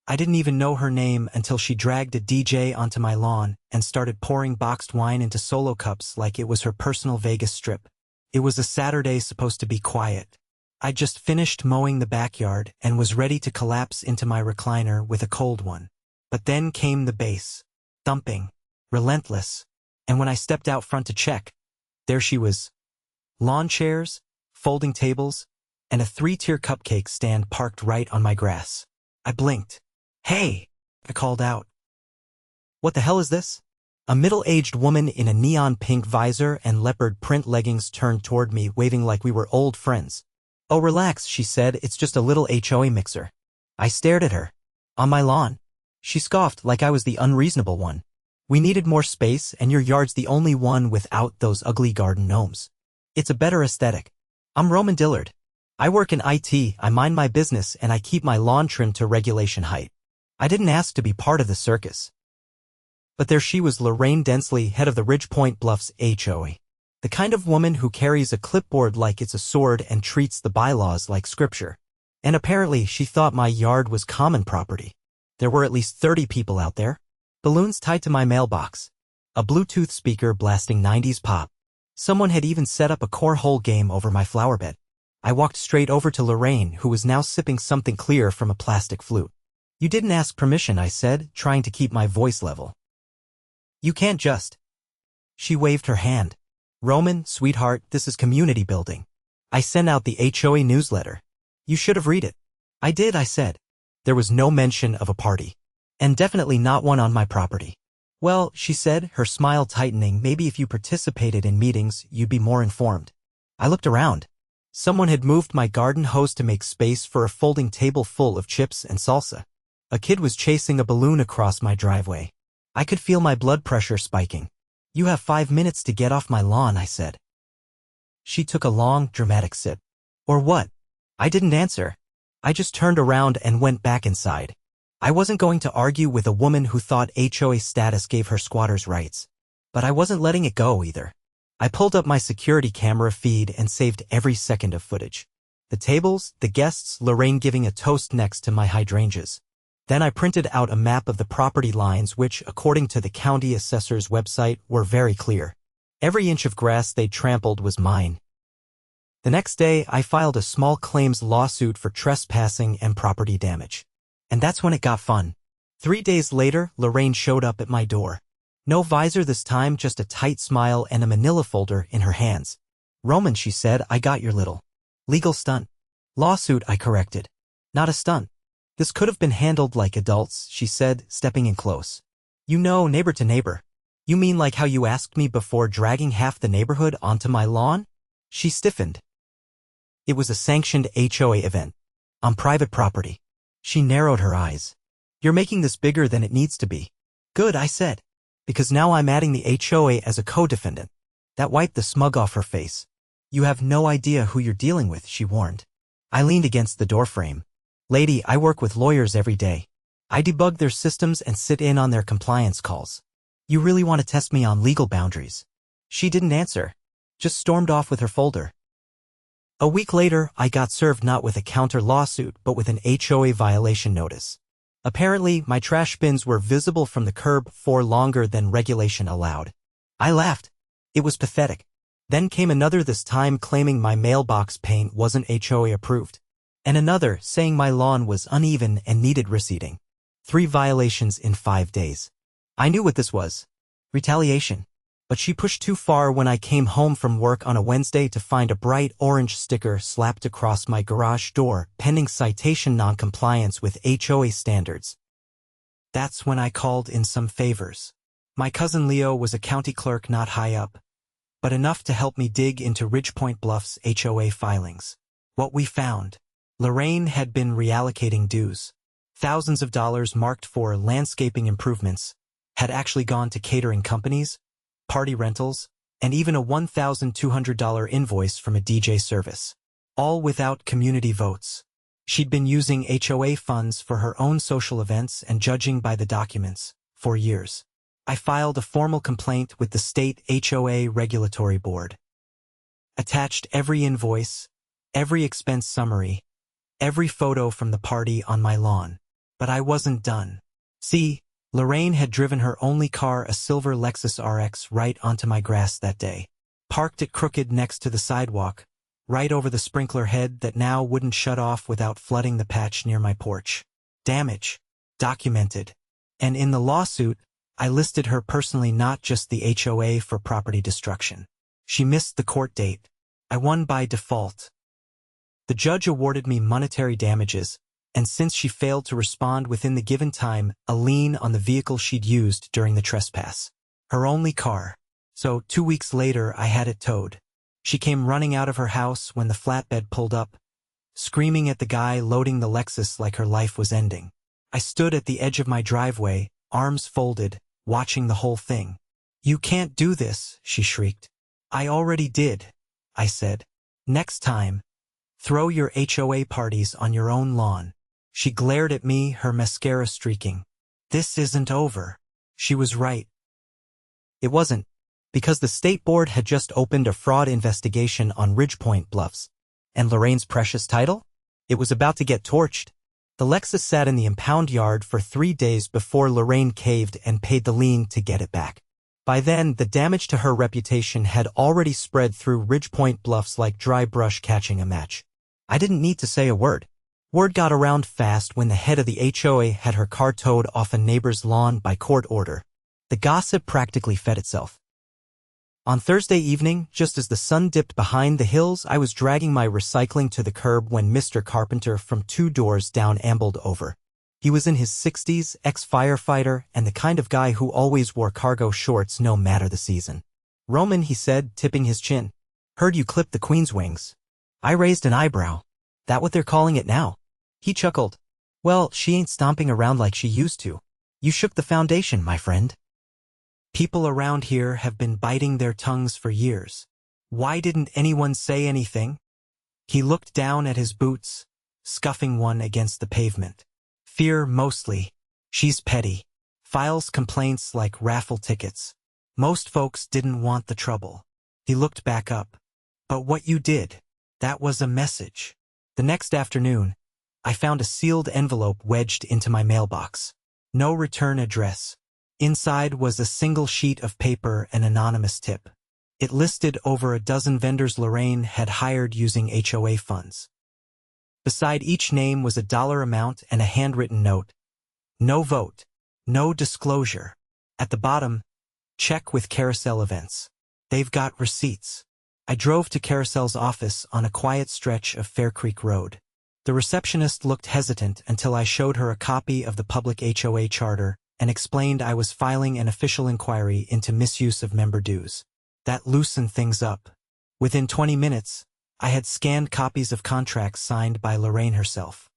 I didn't even know her name until she dragged a DJ onto my lawn and started pouring boxed wine into solo cups like it was her personal Vegas strip. It was a Saturday supposed to be quiet. I just finished mowing the backyard and was ready to collapse into my recliner with a cold one. But then came the bass. Thumping. Relentless. And when I stepped out front to check, there she was. Lawn chairs, folding tables, and a 3-tier cupcake stand parked right on my grass. I blinked. "Hey!" I called out. "What the hell is this?" A middle-aged woman in a neon pink visor and leopard print leggings turned toward me, waving like we were old friends. "Oh, relax," she said, "it's just a little HOA mixer." I stared at her. "On my lawn?" She scoffed like I was the unreasonable one. "We needed more space, and your yard's the only one without those ugly garden gnomes. It's a better aesthetic. I'm Roman Dillard. I work in IT, I mind my business, and I keep my lawn trimmed to regulation height. I didn't ask to be part of the circus." But there she was, Lorraine Densley, head of the Ridgepoint Bluffs HOA. The kind of woman who carries a clipboard like it's a sword and treats the bylaws like scripture. And apparently she thought my yard was common property. There were at least 30 people out there. Balloons tied to my mailbox. A Bluetooth speaker blasting 90s pop. Someone had even set up a cornhole game over my flower bed. I walked straight over to Lorraine, who was now sipping something clear from a plastic flute. "You didn't ask permission," I said, trying to keep my voice level. "You can't just." She waved her hand. "Roman, sweetheart, this is community building. I sent out the HOA newsletter. You should have read it." "I did," I said. There was no mention of a party. And definitely not one on my property. "Well," she said, her smile tightening, "maybe if you participated in meetings, you'd be more informed." I looked around. Someone had moved my garden hose to make space for a folding table full of chips and salsa. A kid was chasing a balloon across my driveway. I could feel my blood pressure spiking. "You have 5 minutes to get off my lawn," I said. She took a long, dramatic sip. "Or what?" I didn't answer. I just turned around and went back inside. I wasn't going to argue with a woman who thought HOA status gave her squatters' rights. But I wasn't letting it go either. I pulled up my security camera feed and saved every second of footage. The tables, the guests, Lorraine giving a toast next to my hydrangeas. Then I printed out a map of the property lines which, according to the county assessor's website, were very clear. Every inch of grass they trampled was mine. The next day, I filed a small claims lawsuit for trespassing and property damage. And that's when it got fun. 3 days later, Lorraine showed up at my door. No visor this time, just a tight smile and a manila folder in her hands. "Roman," she said, "I got your little legal stunt." "Lawsuit," I corrected. "Not a stunt. This could have been handled like adults," she said, stepping in close. "You know, neighbor to neighbor." "You mean like how you asked me before dragging half the neighborhood onto my lawn?" She stiffened. "It was a sanctioned HOA event. On private property." She narrowed her eyes. "You're making this bigger than it needs to be." "Good," I said. "Because now I'm adding the HOA as a co-defendant." That wiped the smug off her face. "You have no idea who you're dealing with," she warned. I leaned against the doorframe. "Lady, I work with lawyers every day. I debug their systems and sit in on their compliance calls. You really want to test me on legal boundaries?" She didn't answer. Just stormed off with her folder. A week later, I got served not with a counter lawsuit but with an HOA violation notice. Apparently, my trash bins were visible from the curb for longer than regulation allowed. I laughed. It was pathetic. Then came another, this time claiming my mailbox paint wasn't HOA approved. And another saying my lawn was uneven and needed reseeding. 3 violations in 5 days. I knew what this was. Retaliation. But she pushed too far when I came home from work on a Wednesday to find a bright orange sticker slapped across my garage door, pending citation non-compliance with HOA standards. That's when I called in some favors. My cousin Leo was a county clerk not high up, but enough to help me dig into Ridgepoint Bluffs HOA filings. What we found. Lorraine had been reallocating dues. Thousands of dollars marked for landscaping improvements had actually gone to catering companies, party rentals, and even a $1,200 invoice from a DJ service. All without community votes. She'd been using HOA funds for her own social events and, judging by the documents, for years. I filed a formal complaint with the state HOA regulatory board. Attached every invoice, every expense summary, every photo from the party on my lawn. But I wasn't done. See, Lorraine had driven her only car, a silver Lexus RX, right onto my grass that day. Parked it crooked next to the sidewalk, right over the sprinkler head that now wouldn't shut off without flooding the patch near my porch. Damage. Documented. And in the lawsuit, I listed her personally, not just the HOA, for property destruction. She missed the court date. I won by default. The judge awarded me monetary damages, and since she failed to respond within the given time, a lien on the vehicle she'd used during the trespass. Her only car. So 2 weeks later, I had it towed. She came running out of her house when the flatbed pulled up, screaming at the guy loading the Lexus like her life was ending. I stood at the edge of my driveway, arms folded, watching the whole thing. "You can't do this," she shrieked. "I already did," I said. "Next time, throw your HOA parties on your own lawn." She glared at me, her mascara streaking. This isn't over. She was right. It wasn't, because the state board had just opened a fraud investigation on Ridgepoint Bluffs. And Lorraine's precious title? It was about to get torched. The Lexus sat in the impound yard for 3 days before Lorraine caved and paid the lien to get it back. By then, the damage to her reputation had already spread through Ridgepoint Bluffs like dry brush catching a match. I didn't need to say a word. Word got around fast when the head of the HOA had her car towed off a neighbor's lawn by court order. The gossip practically fed itself. On Thursday evening, just as the sun dipped behind the hills, I was dragging my recycling to the curb when Mr. Carpenter from 2 doors down ambled over. He was in his 60s, ex-firefighter, and the kind of guy who always wore cargo shorts no matter the season. "Roman," he said, tipping his chin. "Heard you clipped the Queen's wings." I raised an eyebrow. "That what they're calling it now?" He chuckled. "Well, she ain't stomping around like she used to. You shook the foundation, my friend." People around here have been biting their tongues for years. Why didn't anyone say anything? He looked down at his boots, scuffing one against the pavement. "Fear mostly. She's petty. Files complaints like raffle tickets. Most folks didn't want the trouble." He looked back up. "But what you did, that was a message." The next afternoon, I found a sealed envelope wedged into my mailbox. No return address. Inside was a single sheet of paper, an anonymous tip. It listed over a dozen vendors Lorraine had hired using HOA funds. Beside each name was a dollar amount and a handwritten note. No vote. No disclosure. At the bottom, check with Carousel Events. They've got receipts. I drove to Carousel's office on a quiet stretch of Fair Creek Road. The receptionist looked hesitant until I showed her a copy of the public HOA charter and explained I was filing an official inquiry into misuse of member dues. That loosened things up. Within 20 minutes, I had scanned copies of contracts signed by Lorraine herself.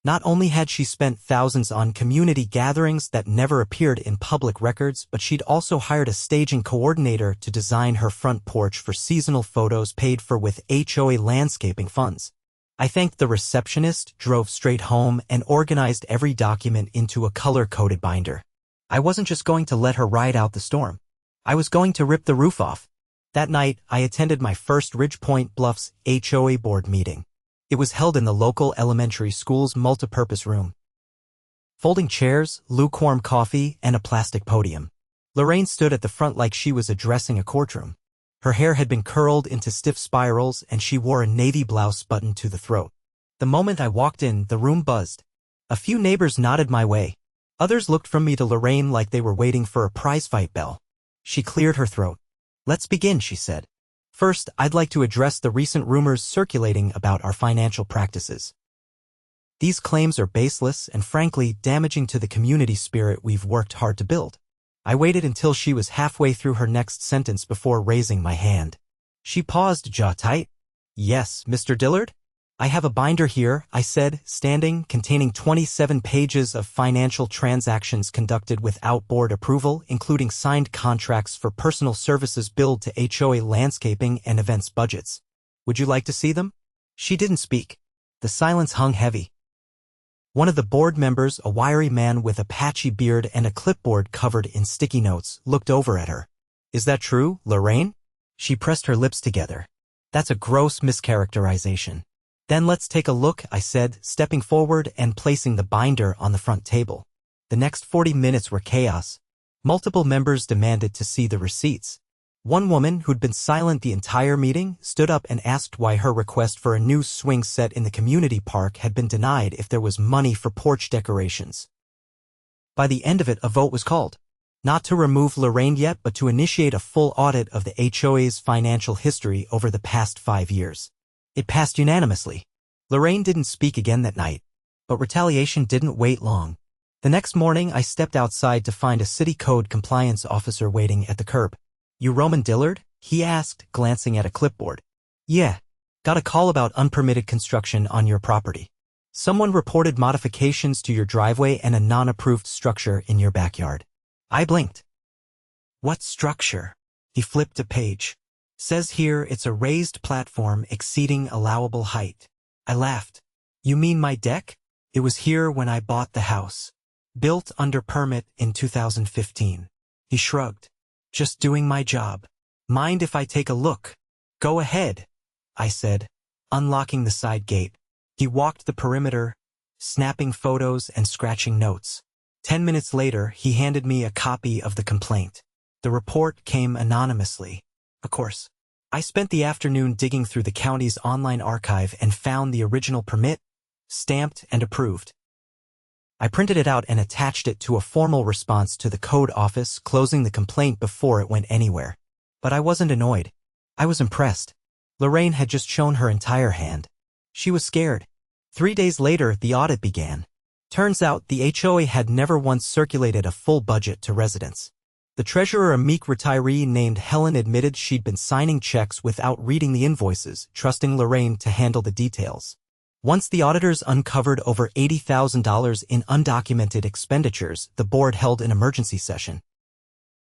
Not only had she spent thousands on community gatherings that never appeared in public records, but she'd also hired a staging coordinator to design her front porch for seasonal photos paid for with HOA landscaping funds. I thanked the receptionist, drove straight home, and organized every document into a color-coded binder. I wasn't just going to let her ride out the storm. I was going to rip the roof off. That night, I attended my first Ridgepoint Bluffs HOA board meeting. It was held in the local elementary school's multipurpose room. Folding chairs, lukewarm coffee, and a plastic podium. Lorraine stood at the front like she was addressing a courtroom. Her hair had been curled into stiff spirals, and she wore a navy blouse buttoned to the throat. The moment I walked in, the room buzzed. A few neighbors nodded my way. Others looked from me to Lorraine like they were waiting for a prize-fight bell. She cleared her throat. "Let's begin," she said. "First, I'd like to address the recent rumors circulating about our financial practices. These claims are baseless and frankly damaging to the community spirit we've worked hard to build." I waited until she was halfway through her next sentence before raising my hand. She paused, jaw tight. "Yes, Mr. Dillard? I have a binder here," I said, standing, containing 27 pages of financial transactions conducted without board approval, including signed contracts for personal services billed to HOA landscaping and events budgets. "Would you like to see them?" She didn't speak. The silence hung heavy. One of the board members, a wiry man with a patchy beard and a clipboard covered in sticky notes, looked over at her. "Is that true, Lorraine?" She pressed her lips together. "That's a gross mischaracterization." Then let's take a look, I said, stepping forward and placing the binder on the front table. The next 40 minutes were chaos. Multiple members demanded to see the receipts. One woman, who'd been silent the entire meeting, stood up and asked why her request for a new swing set in the community park had been denied if there was money for porch decorations. By the end of it, a vote was called. Not to remove Lorraine yet, but to initiate a full audit of the HOA's financial history over the past 5 years. It passed unanimously. Lorraine didn't speak again that night, but retaliation didn't wait long. The next morning, I stepped outside to find a city code compliance officer waiting at the curb. "You Roman Dillard?" he asked, glancing at a clipboard. "Yeah. Got a call about unpermitted construction on your property. Someone reported modifications to your driveway and a non-approved structure in your backyard." I blinked. "What structure?" He flipped a page. "Says here it's a raised platform exceeding allowable height." I laughed. "You mean my deck? It was here when I bought the house. Built under permit in 2015. He shrugged. "Just doing my job. Mind if I take a look?" "Go ahead," I said, unlocking the side gate. He walked the perimeter, snapping photos and scratching notes. 10 minutes later, he handed me a copy of the complaint. The report came anonymously. Of course. I spent the afternoon digging through the county's online archive and found the original permit, stamped and approved. I printed it out and attached it to a formal response to the code office, closing the complaint before it went anywhere. But I wasn't annoyed. I was impressed. Lorraine had just shown her entire hand. She was scared. 3 days later, the audit began. Turns out the HOA had never once circulated a full budget to residents. The treasurer, a meek retiree named Helen, admitted she'd been signing checks without reading the invoices, trusting Lorraine to handle the details. Once the auditors uncovered over $80,000 in undocumented expenditures, the board held an emergency session.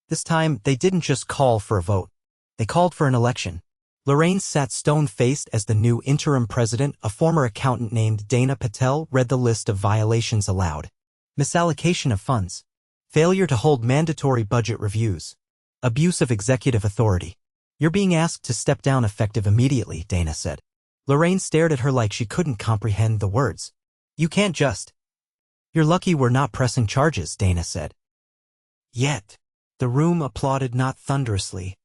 This time, they didn't just call for a vote. They called for an election. Lorraine sat stone-faced as the new interim president. A former accountant named Dana Patel read the list of violations aloud. Misallocation of funds. Failure to hold mandatory budget reviews. Abuse of executive authority. "You're being asked to step down effective immediately," Dana said. Lorraine stared at her like she couldn't comprehend the words. "You can't just." "You're lucky we're not pressing charges," Dana said. Yet, the room applauded, not thunderously,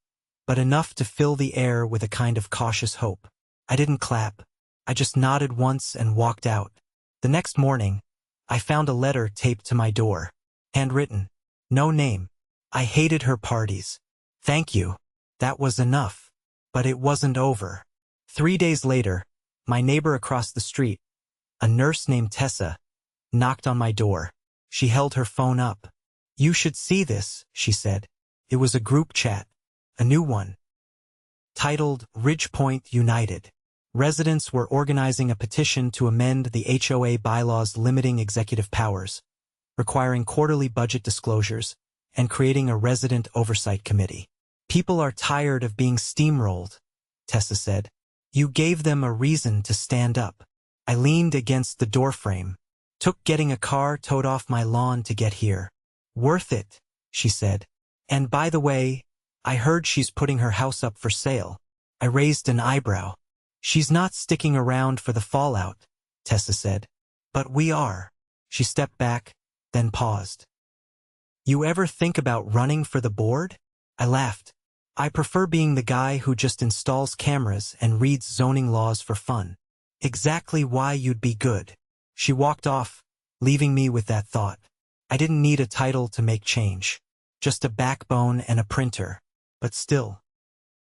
but enough to fill the air with a kind of cautious hope. I didn't clap. I just nodded once and walked out. The next morning, I found a letter taped to my door. Handwritten. No name. I hated her parties. Thank you. That was enough. But it wasn't over. 3 days later, my neighbor across the street, a nurse named Tessa, knocked on my door. She held her phone up. "You should see this," she said. It was a group chat. A new one. Titled Ridgepoint United. Residents were organizing a petition to amend the HOA bylaws limiting executive powers, requiring quarterly budget disclosures, and creating a resident oversight committee. "People are tired of being steamrolled," Tessa said. "You gave them a reason to stand up." I leaned against the doorframe. "Took getting a car towed off my lawn to get here." "Worth it," she said. "And by the way, I heard she's putting her house up for sale." I raised an eyebrow. "She's not sticking around for the fallout," Tessa said. "But we are." She stepped back, then paused. "You ever think about running for the board?" I laughed. "I prefer being the guy who just installs cameras and reads zoning laws for fun." "Exactly why you'd be good." She walked off, leaving me with that thought. I didn't need a title to make change. Just a backbone and a printer. But still,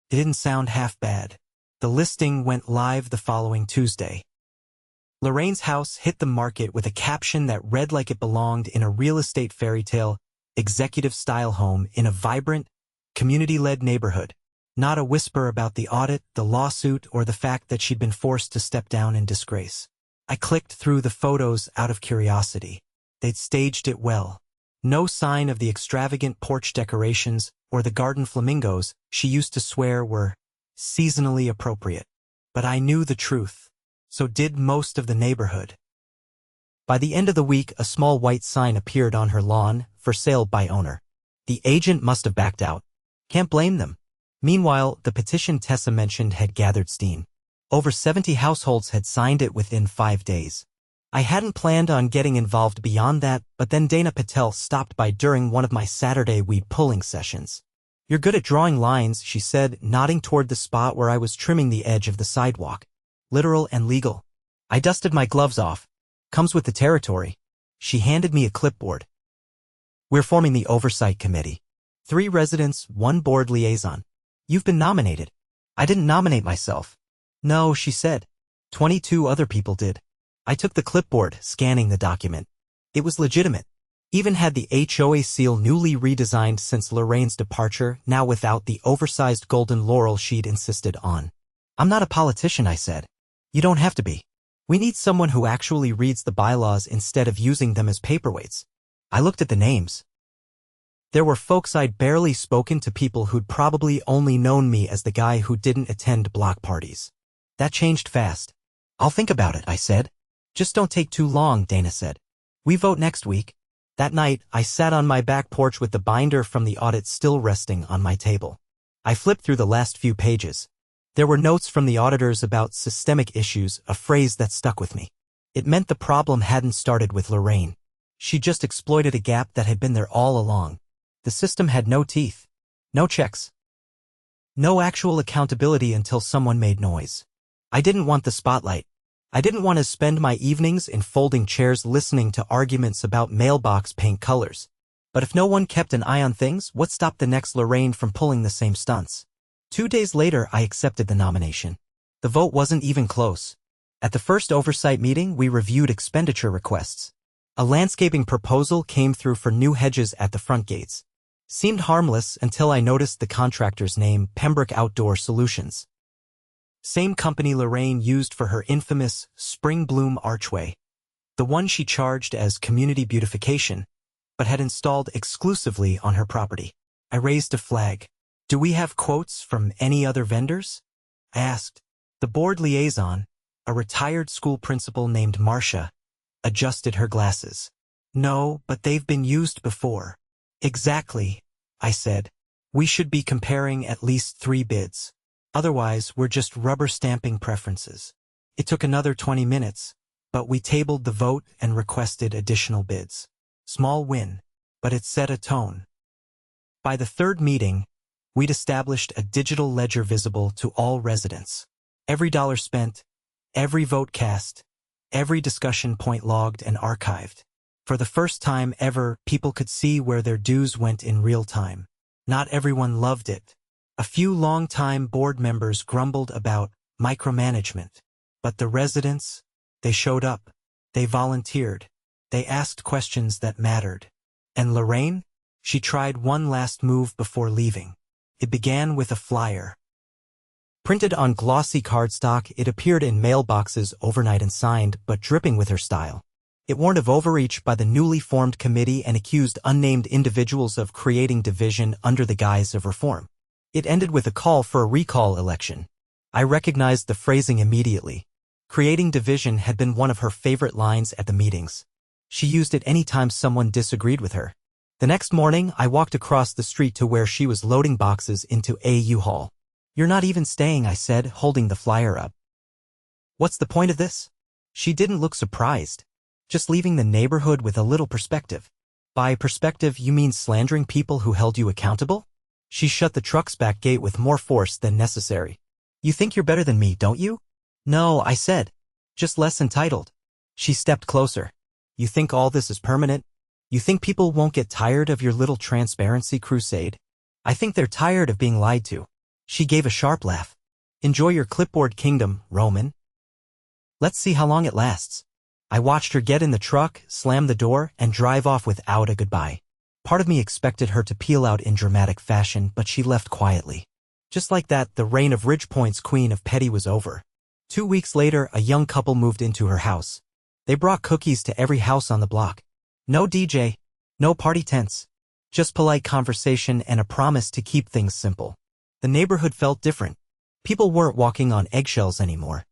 it didn't sound half bad. The listing went live the following Tuesday. Lorraine's house hit the market with a caption that read like it belonged in a real estate fairy tale, executive-style home in a vibrant, community-led neighborhood. Not a whisper about the audit, the lawsuit, or the fact that she'd been forced to step down in disgrace. I clicked through the photos out of curiosity. They'd staged it well. No sign of the extravagant porch decorations or the garden flamingos she used to swear were seasonally appropriate. But I knew the truth. So did most of the neighborhood. By the end of the week, a small white sign appeared on her lawn, "For sale by owner." The agent must have backed out. Can't blame them. Meanwhile, the petition Tessa mentioned had gathered steam. Over 70 households had signed it within 5 days. I hadn't planned on getting involved beyond that, but then Dana Patel stopped by during one of my Saturday weed pulling sessions. "You're good at drawing lines," she said, nodding toward the spot where I was trimming the edge of the sidewalk. "Literal and legal." I dusted my gloves off. "Comes with the territory." She handed me a clipboard. "We're forming the oversight committee. 3 residents, 1 board liaison. You've been nominated." "I didn't nominate myself." "No," she said. 22 other people did." I took the clipboard, scanning the document. It was legitimate. Even had the HOA seal newly redesigned since Lorraine's departure, now without the oversized golden laurel she'd insisted on. "I'm not a politician," I said. "You don't have to be. We need someone who actually reads the bylaws instead of using them as paperweights." I looked at the names. There were folks I'd barely spoken to, people who'd probably only known me as the guy who didn't attend block parties. That changed fast. "I'll think about it," I said. "Just don't take too long," Dana said. "We vote next week." That night, I sat on my back porch with the binder from the audit still resting on my table. I flipped through the last few pages. There were notes from the auditors about systemic issues, a phrase that stuck with me. It meant the problem hadn't started with Lorraine. She just exploited a gap that had been there all along. The system had no teeth, no checks, no actual accountability until someone made noise. I didn't want the spotlight. I didn't want to spend my evenings in folding chairs listening to arguments about mailbox paint colors. But if no one kept an eye on things, what stopped the next Lorraine from pulling the same stunts? 2 days later, I accepted the nomination. The vote wasn't even close. At the first oversight meeting, we reviewed expenditure requests. A landscaping proposal came through for new hedges at the front gates. Seemed harmless until I noticed the contractor's name, Pembroke Outdoor Solutions. Same company Lorraine used for her infamous Spring Bloom archway. The one she charged as community beautification, but had installed exclusively on her property. I raised a flag. "Do we have quotes from any other vendors?" I asked. The board liaison, a retired school principal named Marcia, adjusted her glasses. "No, but they've been used before." "Exactly," I said. "We should be comparing at least 3 bids. Otherwise, we're just rubber stamping preferences." It took another 20 minutes, but we tabled the vote and requested additional bids. Small win, but it set a tone. By the 3rd meeting, we'd established a digital ledger visible to all residents. Every dollar spent, every vote cast, every discussion point logged and archived. For the first time ever, people could see where their dues went in real time. Not everyone loved it. A few long-time board members grumbled about micromanagement. But the residents, they showed up. They volunteered. They asked questions that mattered. And Lorraine? She tried one last move before leaving. It began with a flyer. Printed on glossy cardstock, it appeared in mailboxes overnight and signed, but dripping with her style. It warned of overreach by the newly formed committee and accused unnamed individuals of creating division under the guise of reform. It ended with a call for a recall election. I recognized the phrasing immediately. Creating division had been one of her favorite lines at the meetings. She used it any time someone disagreed with her. The next morning, I walked across the street to where she was loading boxes into a U-Haul. "You're not even staying," I said, holding the flyer up. "What's the point of this?" She didn't look surprised. "Just leaving the neighborhood with a little perspective." "By perspective, you mean slandering people who held you accountable?" She shut the truck's back gate with more force than necessary. "You think you're better than me, don't you?" "No," I said. "Just less entitled." She stepped closer. "You think all this is permanent? You think people won't get tired of your little transparency crusade?" "I think they're tired of being lied to." She gave a sharp laugh. "Enjoy your clipboard kingdom, Roman. Let's see how long it lasts." I watched her get in the truck, slam the door, and drive off without a goodbye. Part of me expected her to peel out in dramatic fashion, but she left quietly. Just like that, the reign of Ridgepoint's queen of petty was over. 2 weeks later, a young couple moved into her house. They brought cookies to every house on the block. No DJ, no party tents. Just polite conversation and a promise to keep things simple. The neighborhood felt different. People weren't walking on eggshells anymore.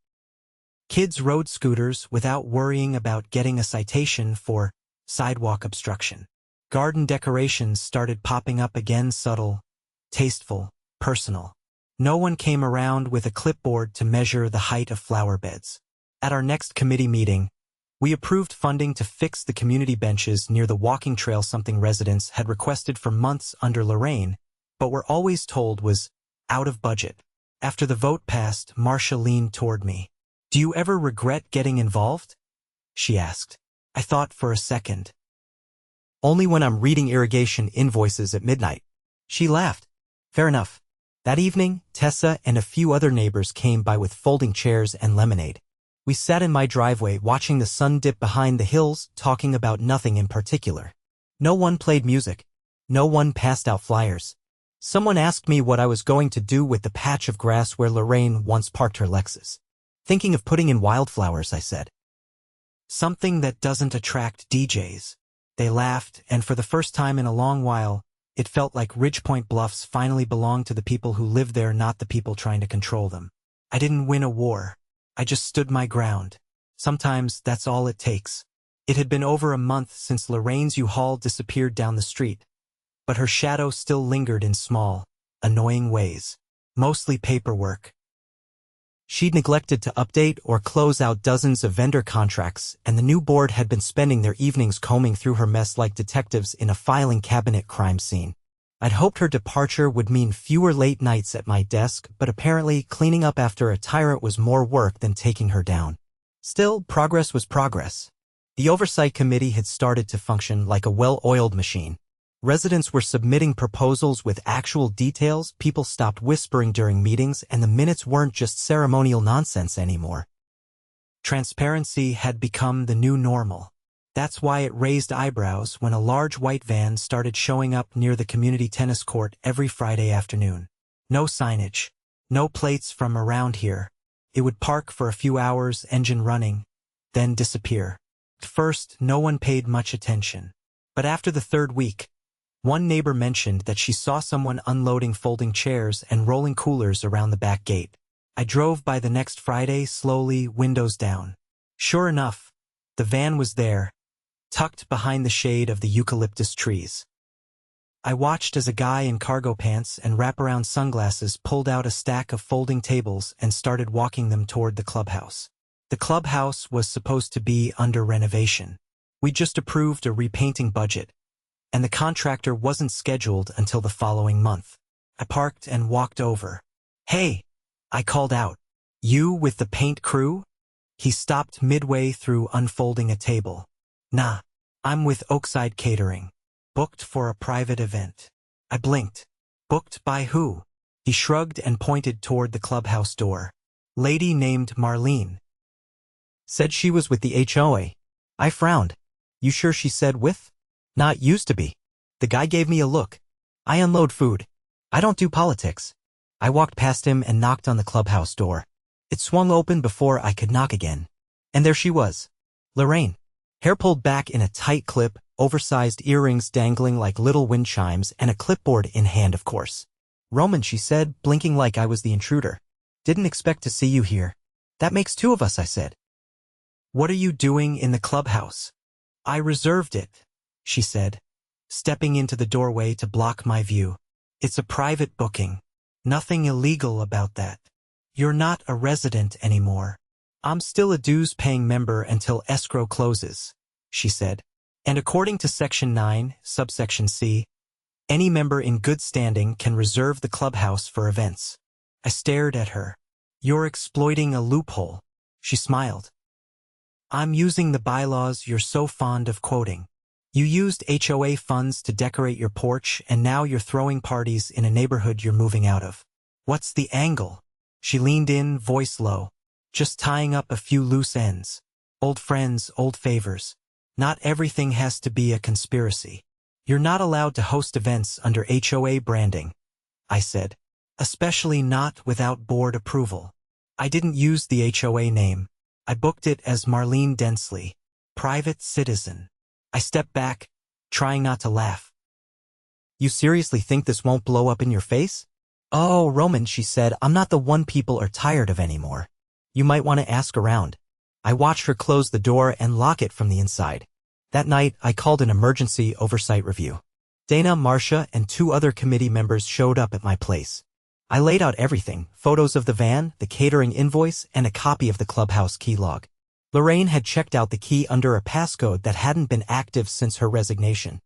Kids rode scooters without worrying about getting a citation for sidewalk obstruction. Garden decorations started popping up again, subtle, tasteful, personal. No one came around with a clipboard to measure the height of flower beds. At our next committee meeting, we approved funding to fix the community benches near the walking trail, something residents had requested for months under Lorraine, but were always told was out of budget. After the vote passed, Marcia leaned toward me. "Do you ever regret getting involved?" she asked. I thought for a second. "Only when I'm reading irrigation invoices at midnight." She laughed. "Fair enough." That evening, Tessa and a few other neighbors came by with folding chairs and lemonade. We sat in my driveway watching the sun dip behind the hills, talking about nothing in particular. No one played music. No one passed out flyers. Someone asked me what I was going to do with the patch of grass where Lorraine once parked her Lexus. "Thinking of putting in wildflowers," I said. "Something that doesn't attract DJs." They laughed, and for the first time in a long while, it felt like Ridgepoint Bluffs finally belonged to the people who lived there, not the people trying to control them. I didn't win a war. I just stood my ground. Sometimes that's all it takes. It had been over a month since Lorraine's U-Haul disappeared down the street, but her shadow still lingered in small, annoying ways. Mostly paperwork. She'd neglected to update or close out dozens of vendor contracts, and the new board had been spending their evenings combing through her mess like detectives in a filing cabinet crime scene. I'd hoped her departure would mean fewer late nights at my desk, but apparently cleaning up after a tyrant was more work than taking her down. Still, progress was progress. The oversight committee had started to function like a well-oiled machine. Residents were submitting proposals with actual details, people stopped whispering during meetings, and the minutes weren't just ceremonial nonsense anymore. Transparency had become the new normal. That's why it raised eyebrows when a large white van started showing up near the community tennis court every Friday afternoon. No signage. No plates from around here. It would park for a few hours, engine running, then disappear. At first, no one paid much attention. But after the third week, one neighbor mentioned that she saw someone unloading folding chairs and rolling coolers around the back gate. I drove by the next Friday, slowly, windows down. Sure enough, the van was there, tucked behind the shade of the eucalyptus trees. I watched as a guy in cargo pants and wraparound sunglasses pulled out a stack of folding tables and started walking them toward the clubhouse. The clubhouse was supposed to be under renovation. We just approved a repainting budget, and the contractor wasn't scheduled until the following month. I parked and walked over. "Hey," I called out. "You with the paint crew?" He stopped midway through unfolding a table. "Nah, I'm with Oakside Catering. Booked for a private event." I blinked. "Booked by who?" He shrugged and pointed toward the clubhouse door. "Lady named Marlene. Said she was with the HOA. I frowned. "You sure she said with?" "Not used to be." The guy gave me a look. "I unload food. I don't do politics." I walked past him and knocked on the clubhouse door. It swung open before I could knock again. And there she was. Lorraine. Hair pulled back in a tight clip, oversized earrings dangling like little wind chimes, and a clipboard in hand, of course. "Roman," she said, blinking like I was the intruder. "Didn't expect to see you here." "That makes two of us," I said. "What are you doing in the clubhouse?" "I reserved it," she said, stepping into the doorway to block my view. "It's a private booking. Nothing illegal about that. You're not a resident anymore." "I'm still a dues-paying member until escrow closes," she said. "And according to Section 9, subsection C, any member in good standing can reserve the clubhouse for events." I stared at her. "You're exploiting a loophole." She smiled. "I'm using the bylaws you're so fond of quoting. You used HOA funds to decorate your porch, and now you're throwing parties in a neighborhood you're moving out of. What's the angle?" She leaned in, voice low. "Just tying up a few loose ends. Old friends, old favors. Not everything has to be a conspiracy. You're not allowed to host events under HOA branding," I said. "Especially not without board approval." I didn't use the HOA name. I booked it as Lorraine Densley, private citizen. I stepped back, trying not to laugh. "You seriously think this won't blow up in your face?" "Oh, Roman," she said, "I'm not the one people are tired of anymore. You might want to ask around." I watched her close the door and lock it from the inside. That night, I called an emergency oversight review. Dana, Marcia, and 2 other committee members showed up at my place. I laid out everything, photos of the van, the catering invoice, and a copy of the clubhouse key log. Lorraine had checked out the key under a passcode that hadn't been active since her resignation.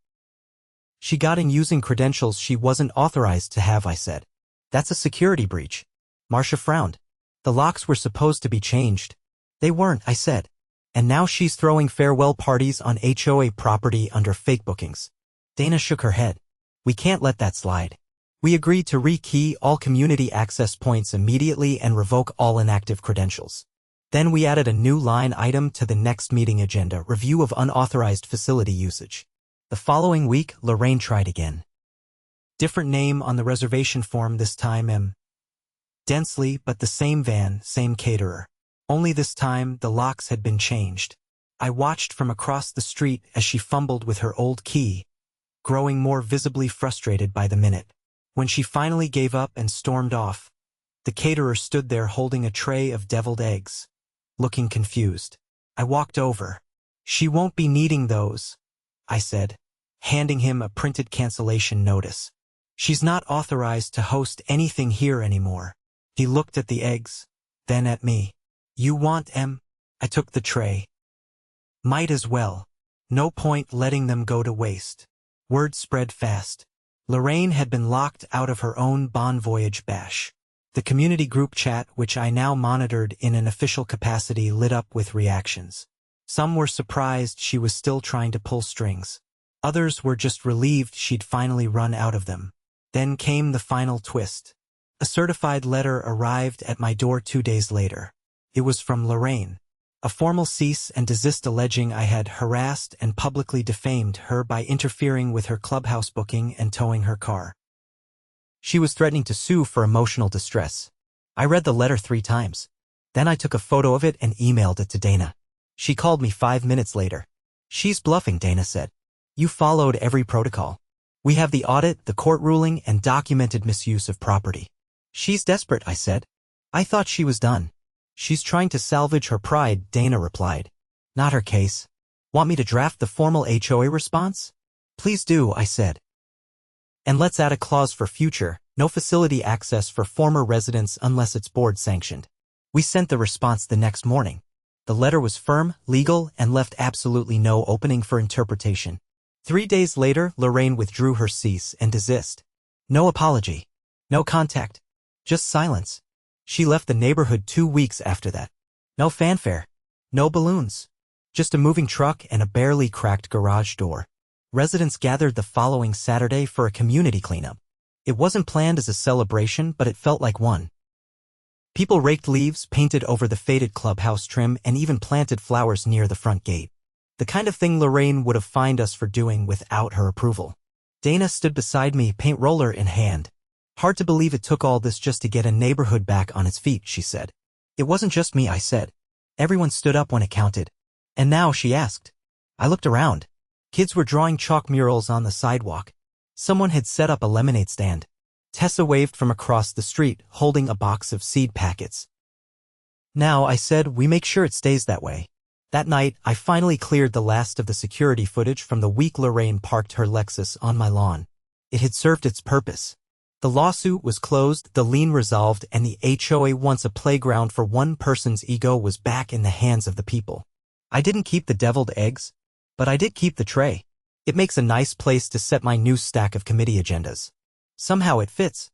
She got in using credentials she wasn't authorized to have, I said. That's a security breach. Marcia frowned. The locks were supposed to be changed. They weren't, I said. And now she's throwing farewell parties on HOA property under fake bookings. Dana shook her head. We can't let that slide. We agreed to rekey all community access points immediately and revoke all inactive credentials. Then we added a new line item to the next meeting agenda, review of unauthorized facility usage. The following week, Lorraine tried again. Different name on the reservation form this time, M. Densley, but the same van, same caterer. Only this time, the locks had been changed. I watched from across the street as she fumbled with her old key, growing more visibly frustrated by the minute. When she finally gave up and stormed off, the caterer stood there holding a tray of deviled eggs, looking confused. I walked over. She won't be needing those, I said, handing him a printed cancellation notice. She's not authorized to host anything here anymore. He looked at the eggs, then at me. You want M? I took the tray. Might as well. No point letting them go to waste. Word spread fast. Lorraine had been locked out of her own Bon Voyage bash. The community group chat, which I now monitored in an official capacity, lit up with reactions. Some were surprised she was still trying to pull strings. Others were just relieved she'd finally run out of them. Then came the final twist. A certified letter arrived at my door 2 days later. It was from Lorraine. A formal cease and desist alleging I had harassed and publicly defamed her by interfering with her clubhouse booking and towing her car. She was threatening to sue for emotional distress. I read the letter 3 times. Then I took a photo of it and emailed it to Dana. She called me 5 minutes later. She's bluffing, Dana said. You followed every protocol. We have the audit, the court ruling, and documented misuse of property. She's desperate, I said. I thought she was done. She's trying to salvage her pride, Dana replied. Not her case. Want me to draft the formal HOA response? Please do, I said. And let's add a clause for future, no facility access for former residents unless it's board sanctioned. We sent the response the next morning. The letter was firm, legal, and left absolutely no opening for interpretation. 3 days later, Lorraine withdrew her cease and desist. No apology. No contact. Just silence. She left the neighborhood 2 weeks after that. No fanfare. No balloons. Just a moving truck and a barely cracked garage door. Residents gathered the following Saturday for a community cleanup. It wasn't planned as a celebration, but it felt like one. People raked leaves, painted over the faded clubhouse trim, and even planted flowers near the front gate. The kind of thing Lorraine would have fined us for doing without her approval. Dana stood beside me, paint roller in hand. Hard to believe it took all this just to get a neighborhood back on its feet, she said. It wasn't just me, I said. Everyone stood up when it counted. And now, she asked. I looked around. Kids were drawing chalk murals on the sidewalk. Someone had set up a lemonade stand. Tessa waved from across the street, holding a box of seed packets. Now, I said, we make sure it stays that way. That night, I finally cleared the last of the security footage from the week Lorraine parked her Lexus on my lawn. It had served its purpose. The lawsuit was closed, the lien resolved, and the HOA, once a playground for one person's ego, was back in the hands of the people. I didn't keep the deviled eggs, but I did keep the tray. It makes a nice place to set my new stack of committee agendas. Somehow it fits.